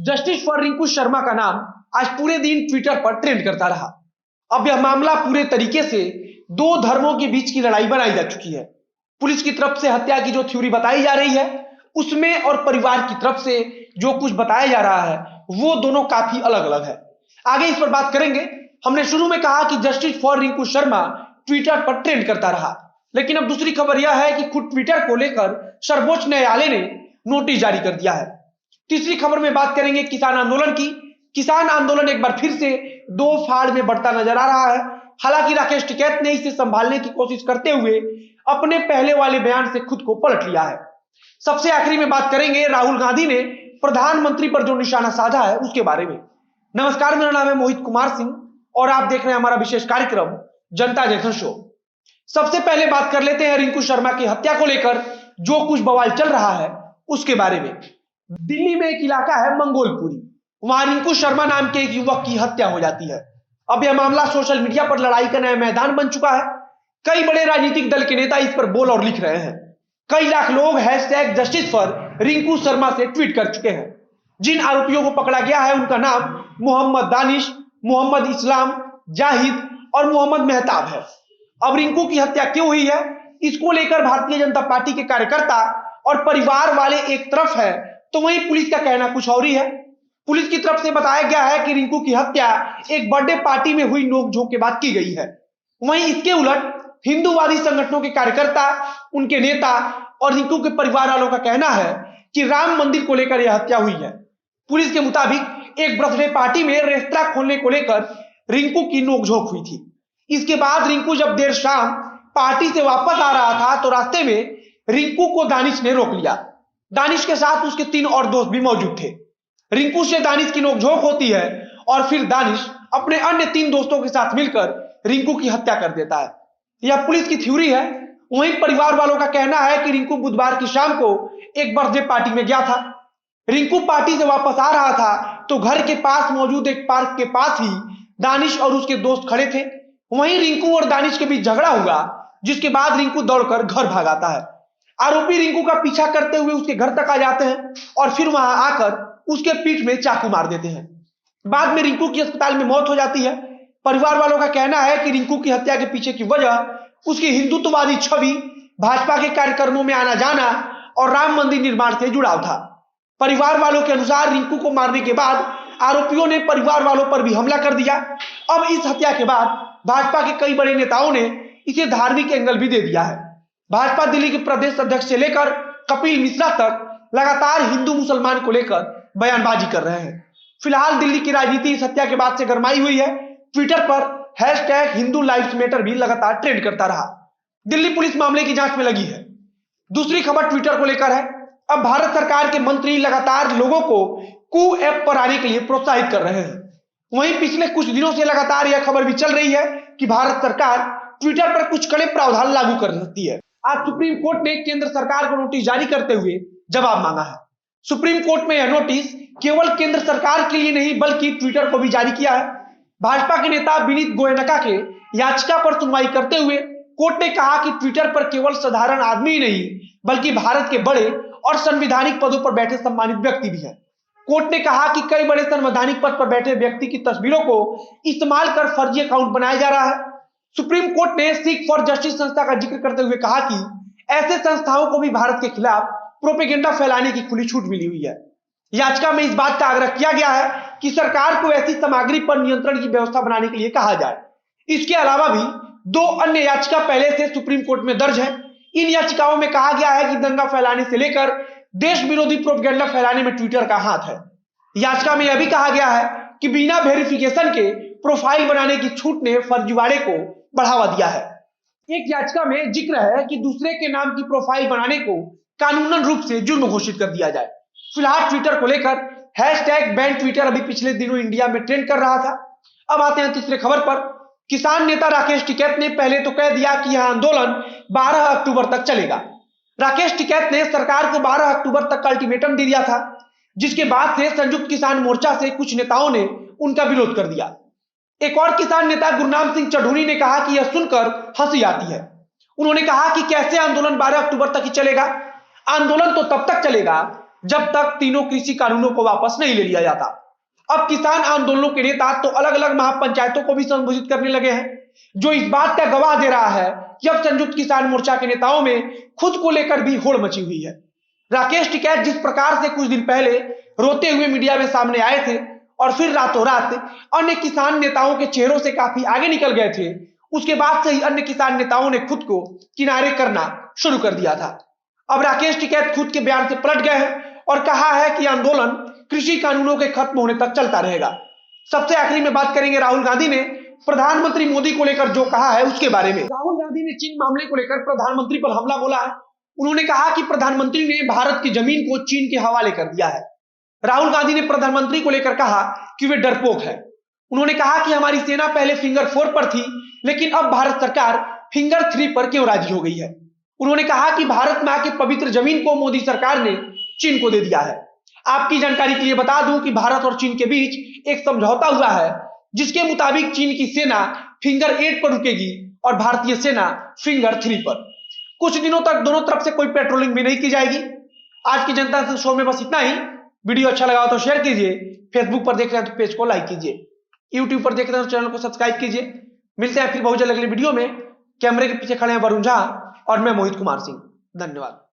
Justice for Rinku Sharma का नाम आज पूरे दिन ट्विटर पर ट्रेंड करता रहा। अब यह मामला पूरे तरीके से दो धर्मों के बीच की लड़ाई बनाई जा चुकी है। पुलिस की तरफ से हत्या की जो थ्योरी बताई जा रही है उसमें और परिवार की तरफ से जो कुछ बताया जा रहा है वो दोनों काफी अलग अलग है। आगे इस पर बात करेंगे। हमने शुरू में कहा कि justice for Rinku Sharma Twitter पर ट्रेंड करता रहा, लेकिन अब दूसरी खबर यह है कि खुद ट्विटर को लेकर सर्वोच्च न्यायालय ने नोटिस जारी कर दिया है। तीसरी खबर में बात करेंगे किसान आंदोलन की। किसान आंदोलन एक बार फिर से दो फाड़ में बढ़ता नजर आ रहा है। हालांकि राकेश टिकैत ने इसे संभालने की कोशिश करते हुए अपने पहले वाले बयान से खुद को पलट लिया है। सबसे आखिरी में बात करेंगे राहुल गांधी ने प्रधानमंत्री पर जो निशाना साधा है उसके बारे में। नमस्कार, मेरा नाम है मोहित कुमार सिंह और आप देख रहे हैं हमारा विशेष कार्यक्रम जनता जंक्शन शो। सबसे पहले बात कर लेते हैं रिंकू शर्मा की हत्या को लेकर जो कुछ बवाल चल रहा है उसके बारे में। दिल्ली में एक इलाका है मंगोलपुरी, वहां रिंकू शर्मा नाम के एक युवक की हत्या हो जाती है। अब यह मामला सोशल मीडिया पर लड़ाई का नया मैदान बन चुका है। कई बड़े राजनीतिक दल के नेता इस पर बोल और लिख रहे हैं। कई लाख लोग hashtag justice for Rinku Sharma से ट्वीट कर चुके हैं। जिन आरोपियों को पकड़ा गया है उनका नाम मोहम्मद दानिश, मोहम्मद इस्लाम, जाहिद और मोहम्मद मेहताब है। अब रिंकू की हत्या क्यों हुई है इसको लेकर भारतीय जनता पार्टी के कार्यकर्ता और परिवार वाले एक तरफ है तो वहीं पुलिस का कहना कुछ और ही है। पुलिस की तरफ से बताया गया है कि रिंकू की हत्या एक बर्थडे पार्टी में हुई नोकझोंक के बाद की गई है। वहीं इसके उलट हिंदूवादी संगठनों के कार्यकर्ता, उनके नेता और रिंकू के परिवार वालों का कहना है कि राम मंदिर को लेकर यह हत्या हुई है। पुलिस के मुताबिक एक बर्थडे पार्टी में रेस्तरां खोलने को लेकर रिंकू की नोकझोंक हुई थी। इसके बाद रिंकू जब देर शाम पार्टी से वापस आ रहा था तो रास्ते में रिंकू को दानिश ने रोक लिया। दानिश के साथ उसके 3 और दोस्त भी मौजूद थे। रिंकू से दानिश की नोकझोंक होती है और फिर दानिश अपने अन्य 3 दोस्तों के साथ मिलकर रिंकू की हत्या कर देता है। यह पुलिस की थ्योरी है। वहीं परिवार वालों का कहना है कि रिंकू बुधवार की शाम को एक बर्थडे पार्टी में गया था। रिंकू पार्टी से वापस आ रहा था तो घर के पास मौजूद एक पार्क के पास ही दानिश और उसके दोस्त खड़े थे। वहीं रिंकू और दानिश के बीच झगड़ा हुआ, जिसके बाद रिंकू दौड़कर घर भाग आता है। आरोपी रिंकू का पीछा करते हुए उसके घर तक आ जाते हैं और फिर वहां आकर उसके पीठ में चाकू मार देते हैं। बाद में रिंकू की अस्पताल में मौत हो जाती है। परिवार वालों का कहना है कि रिंकू की हत्या के पीछे की वजह उसकी हिंदुत्ववादी छवि, भाजपा के कार्यक्रमों में आना जाना और राम मंदिर निर्माण से जुड़ाव था। परिवार वालों के अनुसार रिंकू को मारने के बाद आरोपियों ने परिवार वालों पर भी हमला कर दिया। अब इस हत्या के बाद भाजपा के कई बड़े नेताओं ने इसे धार्मिक एंगल भी दे दिया है। भाजपा दिल्ली के प्रदेश अध्यक्ष से लेकर कपिल मिश्रा तक लगातार हिंदू मुसलमान को लेकर बयानबाजी कर रहे हैं। फिलहाल दिल्ली की राजनीति इस हत्या के बाद से गरमाई हुई है। ट्विटर पर हैशटैग हिंदू लाइव्स मैटर भी लगातार ट्रेंड करता रहा। दिल्ली पुलिस मामले की जांच में लगी है। दूसरी खबर ट्विटर को लेकर है। अब भारत सरकार के मंत्री लगातार लोगों को कू ऐप पर आने के लिए प्रोत्साहित कर रहे हैं। वहीं पिछले कुछ दिनों से लगातार यह खबर भी चल रही है कि भारत सरकार ट्विटर पर कुछ कड़े प्रावधान लागू कर सकती है। आज सुप्रीम कोर्ट ने केंद्र सरकार को नोटिस जारी करते हुए जवाब मांगा है। सुप्रीम कोर्ट में यह नोटिस केवल केंद्र सरकार के लिए नहीं बल्कि ट्विटर को भी जारी किया है। भाजपा के नेता विनीत गोयनका के याचिका पर सुनवाई करते हुए कोर्ट ने कहा कि ट्विटर पर केवल साधारण आदमी ही नहीं बल्कि भारत के बड़े और संवैधानिक पदों पर बैठे सम्मानित व्यक्ति भी हैं। कोर्ट ने कहा कि कई बड़े संवैधानिक पद पर बैठे व्यक्ति की तस्वीरों को इस्तेमाल कर फर्जी अकाउंट बनाया जा रहा है। सुप्रीम कोर्ट ने सीक फॉर जस्टिस संस्था का जिक्र करते हुए कहा कि ऐसे संस्थाओं को भी भारत के खिलाफ प्रोपेगेंडा फैलाने की खुली छूट मिली हुई है। याचिका में इस बात का आग्रह किया गया है कि सरकार को ऐसी सामग्री पर नियंत्रण की व्यवस्था बनाने के लिए कहा जाए। इसके अलावा भी 2 अन्य याचिका पहले से सुप्रीम कोर्ट में दर्ज है। इन याचिकाओं में कहा गया है कि दंगा फैलाने से लेकर देश विरोधी प्रोपेगेंडा फैलाने में ट्विटर का हाथ है। याचिका में यह भी कहा गया है कि बिना वेरिफिकेशन के प्रोफाइल बनाने की छूट ने फर्जीवाड़े को बढ़ावा दिया है। एक याचिका में जिक्र है कि दूसरे के नाम की प्रोफाइल बनाने को कानूनन रूप से जुर्म घोषित कर दिया जाए। फिलहाल ट्विटर को लेकर हैशटैग बैन ट्विटर अभी पिछले दिनों इंडिया में ट्रेंड कर रहा था। अब आते हैं तीसरे खबर पर। किसान नेता राकेश टिकैत ने पहले तो कह दिया कि यह आंदोलन 12 अक्टूबर तक चलेगा। राकेश टिकैत ने सरकार को 12 अक्टूबर तक का अल्टीमेटम दे दिया था, जिसके बाद से संयुक्त किसान मोर्चा से कुछ नेताओं ने उनका विरोध कर दिया। एक और किसान नेता गुरनाम सिंह चढ़ूरी ने कहा कि यह सुनकर हंसी आती है। उन्होंने कहा कि कैसे आंदोलन 12 अक्टूबर तक ही चलेगा। आंदोलन तो तब तक चलेगा जब तक तीनों कृषि कानूनों को वापस नहीं ले लिया जाता। अब किसान आंदोलनों के नेता तो अलग अलग महापंचायतों को भी संबोधित करने लगे हैं, जो इस बात का गवाह दे रहा है कि अब संयुक्त किसान मोर्चा के नेताओं में खुद को लेकर भी होड़ मची हुई है। राकेश टिकैत जिस प्रकार से कुछ दिन पहले रोते हुए मीडिया में सामने आए थे और फिर रातों रात अन्य किसान नेताओं के चेहरों से काफी आगे निकल गए थे, उसके बाद से ही अन्य किसान नेताओं ने खुद को किनारे करना शुरू कर दिया था। अब राकेश टिकैत खुद के बयान से पलट गए हैं और कहा है कि आंदोलन कृषि कानूनों के खत्म होने तक चलता रहेगा। सबसे आखिरी में बात करेंगे राहुल गांधी ने प्रधानमंत्री मोदी को लेकर जो कहा है उसके बारे में। राहुल गांधी ने चीन मामले को लेकर प्रधानमंत्री पर हमला बोला है। उन्होंने कहा कि प्रधानमंत्री ने भारत की जमीन को चीन के हवाले कर दिया है। राहुल गांधी ने प्रधानमंत्री को लेकर कहा कि वे डरपोक है। उन्होंने कहा कि हमारी सेना पहले फिंगर 4 पर थी, लेकिन अब भारत सरकार फिंगर 3 पर क्यों राजी हो गई है। उन्होंने कहा कि भारत मां की पवित्र जमीन को मोदी सरकार ने चीन को दे दिया है। आपकी जानकारी के लिए बता दूं कि भारत और चीन के बीच एक समझौता हुआ है, जिसके मुताबिक चीन की सेना फिंगर 8 पर रुकेगी और भारतीय सेना फिंगर 3 पर। कुछ दिनों तक दोनों तरफ से कोई पेट्रोलिंग भी नहीं की जाएगी। आज की जनता से शो में बस इतना ही। वीडियो अच्छा लगा हो तो शेयर कीजिए, फेसबुक पर देख रहे हैं तो पेज को लाइक कीजिए, यूट्यूब पर देख रहे हैं तो चैनल को सब्सक्राइब कीजिए। मिलते हैं फिर बहुत जल्द अगले वीडियो में। कैमरे के पीछे खड़े हैं वरुण झा और मैं मोहित कुमार सिंह। धन्यवाद।